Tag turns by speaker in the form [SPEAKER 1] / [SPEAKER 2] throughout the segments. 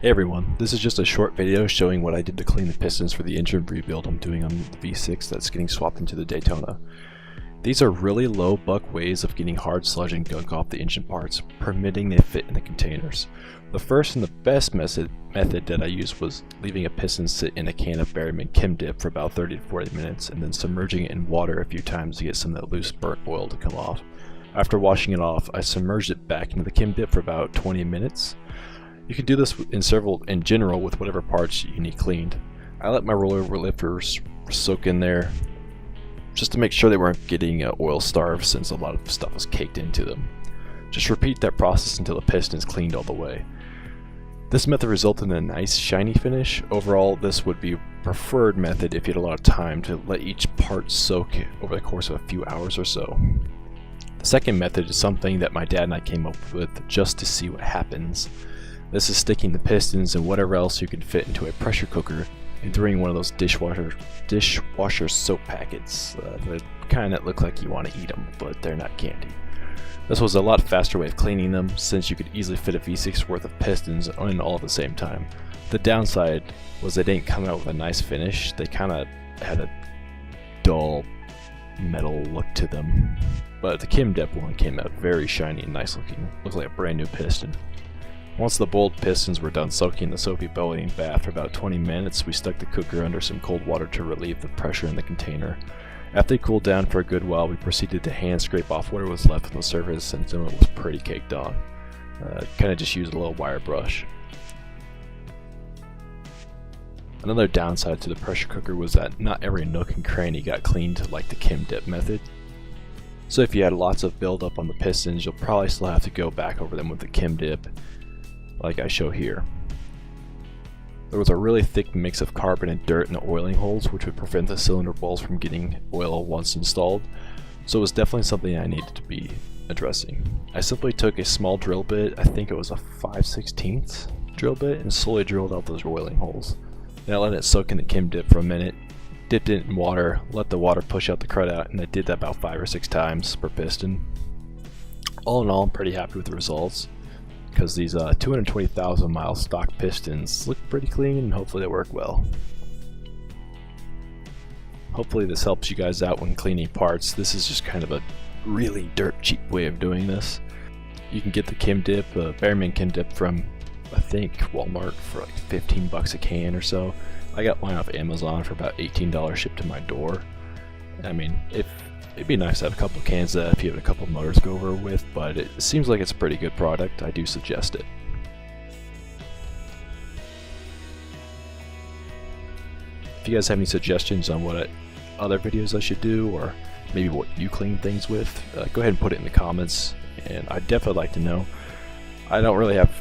[SPEAKER 1] Hey everyone, this is just a short video showing what I did to clean the pistons for the engine rebuild I'm doing on the V6 that's getting swapped into the Daytona. These are really low buck ways of getting hard sludge and gunk off the engine parts, permitting they fit in the containers. The first and the best method that I used was leaving a piston sit in a can of Berryman Chem Dip for about 30 to 40 minutes and then submerging it in water a few times to get some of that loose burnt oil to come off. After washing it off, I submerged it back into the Chem Dip for about 20 minutes. You can do this in general with whatever parts you need cleaned. I let my roller lifters soak in there just to make sure they weren't getting oil starved, since a lot of stuff was caked into them. Just repeat that process until the piston is cleaned all the way. This method resulted in a nice shiny finish. Overall, this would be a preferred method if you had a lot of time to let each part soak over the course of a few hours or so. The second method is something that my dad and I came up with just to see what happens. This is sticking the pistons and whatever else you can fit into a pressure cooker and throwing one of those dishwasher soap packets. The kind that look like you want to eat them, but they're not candy. This was a lot faster way of cleaning them, since you could easily fit a V6 worth of pistons in all at the same time. The downside was they didn't come out with a nice finish. They kind of had a dull metal look to them. But the Chem Dip one came out very shiny and nice looking. Looked like a brand new piston. Once the bold pistons were done soaking in the soapy boiling bath for about 20 minutes, we stuck the cooker under some cold water to relieve the pressure in the container. After they cooled down for a good while, we proceeded to hand scrape off whatever was left on the surface, since it was pretty caked on. Kind of just used a little wire brush. Another downside to the pressure cooker was that not every nook and cranny got cleaned like the Chem Dip method. So if you had lots of buildup on the pistons, you'll probably still have to go back over them with the Chem Dip, like I show here. There was a really thick mix of carbon and dirt in the oiling holes, which would prevent the cylinder balls from getting oil once installed, so it was definitely something I needed to be addressing. I simply took a small drill bit, I think it was a 5/16 drill bit, and slowly drilled out those oiling holes. Then I let it soak in the Chem Dip for a minute, dipped it in water, let the water push out the crud out, and I did that about 5 or 6 times per piston. All in all, I'm pretty happy with the results, because these 220,000 mile stock pistons look pretty clean and hopefully they work well. Hopefully this helps you guys out when cleaning parts. This is just kind of a really dirt cheap way of doing this. You can get the Chem Dip, Berryman Chem Dip, from I think Walmart for like 15 bucks a can or so. I got mine off Amazon for about $18 shipped to my door. I mean, it'd be nice to have a couple cans of that if you have a couple motors to go over with, but it seems like it's a pretty good product. I do suggest it. If you guys have any suggestions on what other videos I should do, or maybe what you clean things with, go ahead and put it in the comments, and I'd definitely like to know. I don't really have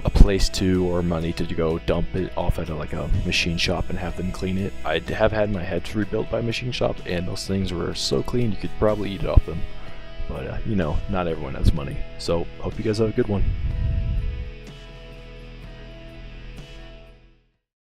[SPEAKER 1] a place to or money to go dump it off at like a machine shop and have them clean it. I have had my heads rebuilt by a machine shop, and those things were so clean you could probably eat it off them, but you know, not everyone has money. So hope you guys have a good one.